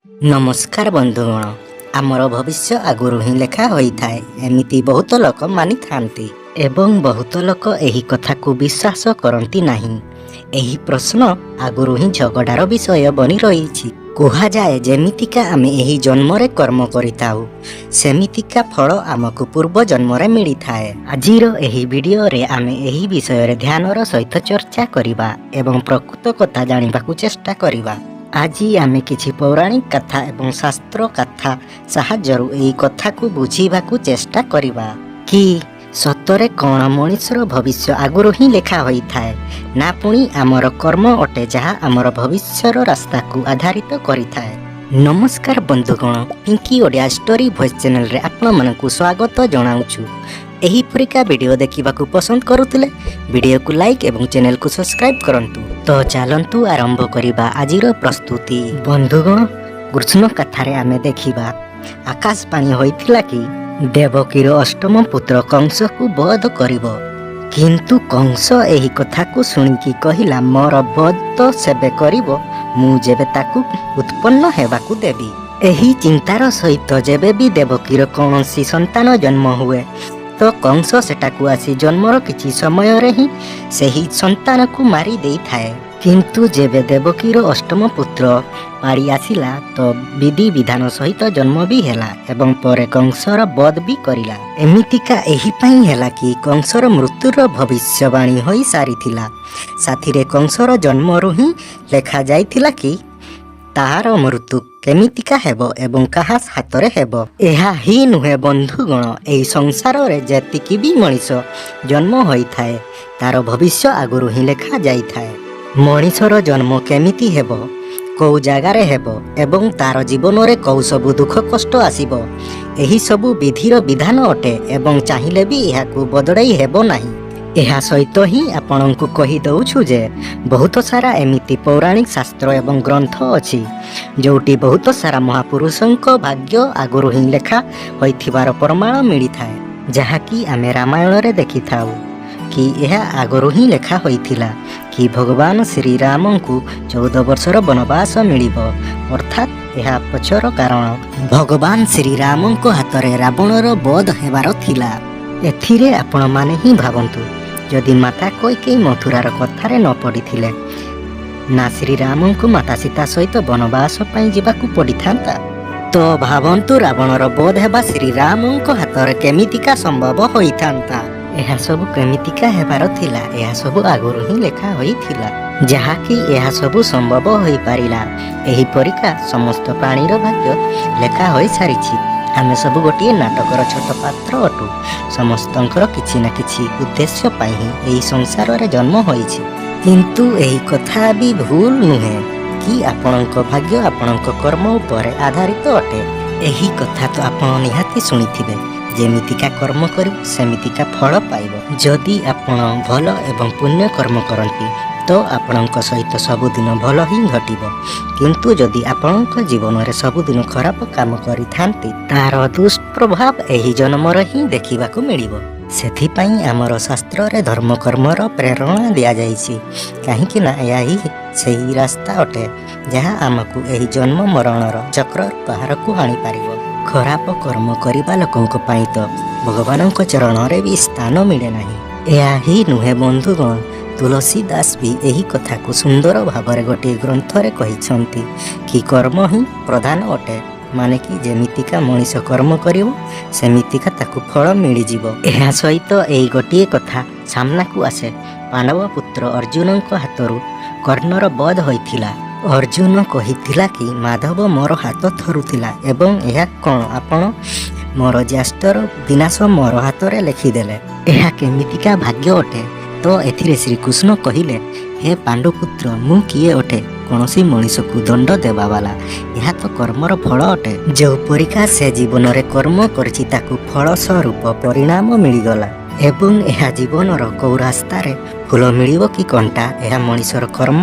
नमस्कार बंधुगण आमर भविष्य आगुरु ही लेखा होई थाए एमिति बहुत लोक मानि थांती एवं बहुत लोक एही कथा को विश्वास करती नहीं। एही प्रश्न आगुरु ही झगड़ार विषय बनी रही। कुहा जाए जेमितिका आमे एही जन्मरे कर्म करिताउ सेमितिका फल आमको पूर्व जन्मरे मिली थाए। आजिर एही वीडियो रे आमे एही विषय रे ध्यानर सहित चर्चा करिबा एवं प्रकृत कथा जानिबाकू चेष्टा करिबा। आजी आमे किछि पौराणिक कथा एवं शास्त्र कथा साहाय्यरु एही कथा को बुझीबाकू चेष्टा करिबा कि सतरे कौन मनुष्यर भविष्य आगुरु ही लेखा होई थाए ना पुणी आमर कर्म अटे जहा आमर भविष्यर रास्ता को आधारित करि थाए। नमस्कार बंधुगण, Pinky Odia story voice channel रे आपण मानकू स्वागत जणाउछु। एही परिका वीडियो देखिबाकू पसंद करुथिले वीडियो को लाइक एवं चैनल को सब्सक्राइब करंतु। तो चलंतु आरंभ करिबा आजिर प्रस्तुति। बंधुगण, कृष्ण कथारे आमे देखिबा आकाश पानी होइथिला कि देवकीर अष्टम पुत्र कंस को बध करिवो, किंतु कंस एही कथा को सुनिकी कहिला मोर बध तो सेबे करिवो मु जेबे ताकू उत्पन्न हेबाकू देबी। एही चिंतार सहित जेबे भी देवकीर कौनसी संतान जन्म हुए तो कंस सेटाकू आसी जन्मर किछि समय रे ही सेही संतान को मारी देई थाए। किंतु जेबे देवकीर अष्टम पुत्र पारी आसिला तो विधि विधान सहित जन्म भी हेला एवं परे कंसर बध भी करिला। एमितिका एही पई हेला कि कंसर मृत्युर भविष्यवाणी होई सारिथिला। साथिरे कंसर जन्मरु ही लेखा जाइथिला कि ताहार मृत्यु केमितिका हेबो एवं काहा हातरे हेबो। एहा ही नुहे बंधुगण, एही संसार रे जेतिकी भी मनीष जन्म होई थाए तार भविष्य आगुरु ही लेखा जाई थाए। मनीषर जन्म केमिति हेबो, कौ जगार हेबो एवं तार जीवन रे कौ सबु दुख कष्ट आसीबो एही सबु विधिर विधान अटे एवं चाहिले भी एहाकू बदलाई हेबो नाही। एहा सहित ही आपणଙ୍କୁ कहि दउछु जे बहुत सारा एमिति पौराणिक शास्त्र एवं ग्रंथ अछि जोटी बहुत सारा महापुरुषଙ୍କ भाग्य आगुरु ही लेखा होइथिबार प्रमाण मिली थाए, जहा कि आमे रामायण रे देखि थाउ कि यह आगुरु ही लेखा होइथिला कि भगवान श्री राम को 14 वर्षर वनवास मिलिबो। अर्थात यह पछर कारण भगवान श्री राम को हाथ रे रावणर वध हेबार थिला। एथिरे आपण माने ही भाबंतु जदि माता कैकेयी मथुरार कथारे न पड़िथिले ना श्री राम को माता सीता सहित वनवास पई जिबाकू पड़िथांता तो भाबंतु रावणर वध हेबा श्री राम को हाथ रे केमितिका संभव होइथांता। एहा सब केमितिका हेबार थिला, एहा सब आगुरु ही लेखा होइथिला, जहा कि एहा सब संभव होई पारिला। एही परिका समस्त प्राणीर भाग्य लेखा होई सारिछि। आमे सब गोटिए नाटकर छोट पात्र अटु, समस्तंकर किछि ना किछि उद्देश्य पाई ही एही संसार रे जन्म होइछि। किंतु एही कथा भी भूल नुहे कि आपणक भाग्य आपणक कर्म उपरे आधारित अटे। एही कथा तो आपण निहाती सुनिथिबे, जेमितिका कर्म करिब सेमितिका फल पाइब। जदि आपण भल एवं पुण्य कर्म करंती तो आपणक सहित सबुदिन भल ही घटिब, किंतु जदि आपणक जीवन रे सबुदिन खराब काम करि थांती तार दुष्प्रभाव एही जन्मर ही देखिबाकू मिलिब। सेथिपई आमर शास्त्र रे धर्म कर्मर प्रेरणा दिया जाइछि, काहेकि ना या ही सेही रास्ता अटे जहा आमकू एही जन्म मरणर चक्र बाहर को आनी पारिब। खराब कर्म करिबा लोकंक पई तो भगवानक चरण रे भी स्थान मिले नाही। या ही नुहे बंधुगण, तुलसीदास भी एही कथा को सुंदर भाବରେ गोटे ग्रंथ रे कहिसंती कि कर्म ही प्रधान अटे, माने कि जेमितिका मनीष कर्म करिवो सेमितिका ताकू फल मिली जिवो। एहा सहित एही गोटे कथा सामना को आसे पांडव पुत्र अर्जुनक हाथरू कर्णर वध होइथिला। अर्जुन कहिथिला कि माधव मोर हाथ थरुथिला एवं एहा कोन आपण मोर ज्येष्ठर विनाश मोर हाथ रे लिखिदेले। एहा केमितिका भाग्य अटे तो एथिरे श्री कृष्ण कहिले, हे पांडुपुत्र मु किए अटे कौनसी मनीष को दंड देवा वाला, यह तो कर्मर फल अटे। जो परिका से जीवन रे कर्म करछि ताकू फल स्वरूप परिणाम मिलिगला एवं यह जीवनर कौ रास्ता रे फूल मिलिबो कि कंटा यह मनीषर कर्म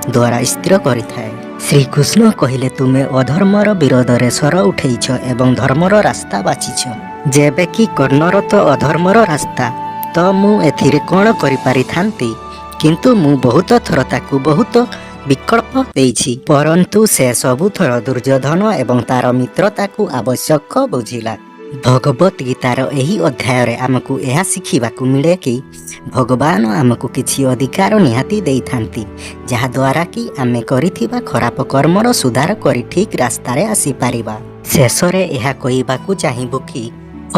द्वारा स्थिर करिथाए। श्री कृष्ण कहिले, तुमे अधर्मर विरोध रे स्वर उठेइछ एवं धर्मर रास्ता बाछिछ, जेबे कि कर्णर तो अधर्मर रास्ता तो मु एथिरे कोन करि पारि थांती, किंतु मु बहुत थर ताकू बहुत ବିକଳ୍ପ ଦେଇଛି। ପରନ୍ତୁ ସେ ସବୁଥର ଦୁର୍ଯ୍ୟୋଧନ ଏବଂ ତାର ମିତ୍ରତାକୁ ଆବଶ୍ୟକ ବୁଝିଲା। ଭଗବତ ଗୀତାର ଏହି ଅଧ୍ୟାୟରେ ଆମକୁ ଏହା ଶିଖିବାକୁ ମିଳେ କି ଭଗବାନ ଆମକୁ କିଛି ଅଧିକାର ନିହାତି ଦେଇଥାନ୍ତି, ଯାହାଦ୍ୱାରା କି ଆମେ କରିଥିବା ଖରାପ କର୍ମର ସୁଧାର କରି ଠିକ୍ ରାସ୍ତାରେ ଆସିପାରିବା। ଶେଷରେ ଏହା କହିବାକୁ ଚାହିଁବୁ କି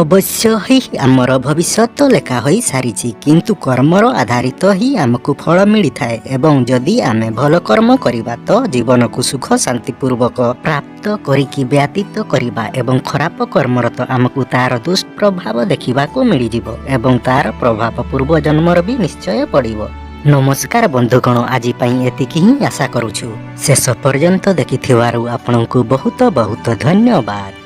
ଅବଶ୍ୟ ହିଁ ଆମର ଭବିଷ୍ୟତ ଲେଖା ହୋଇ ସାରିଛି, କିନ୍ତୁ କର୍ମର ଆଧାରିତ ହିଁ ଆମକୁ ଫଳ ମିଳିଥାଏ ଏବଂ ଯଦି ଆମେ ଭଲ କର୍ମ କରିବା ତ ଜୀବନକୁ ସୁଖ ଶାନ୍ତିପୂର୍ବକ ପ୍ରାପ୍ତ କରିକି ବ୍ୟତୀତ କରିବା ଏବଂ ଖରାପ କର୍ମର ତ ଆମକୁ ତାର ଦୁଷ୍ପ୍ରଭାବ ଦେଖିବାକୁ ମିଳିଯିବ ଏବଂ ତାର ପ୍ରଭାବ ପୂର୍ବ ଜନ୍ମର ବି ନିଶ୍ଚୟ ପଡ଼ିବ। ନମସ୍କାର ବନ୍ଧୁଗଣ, ଆଜି ପାଇଁ ଏତିକି ହିଁ ଆଶା କରୁଛୁ। ଶେଷ ପର୍ଯ୍ୟନ୍ତ ଦେଖିଥିବାରୁ ଆପଣଙ୍କୁ ବହୁତ ବହୁତ ଧନ୍ୟବାଦ।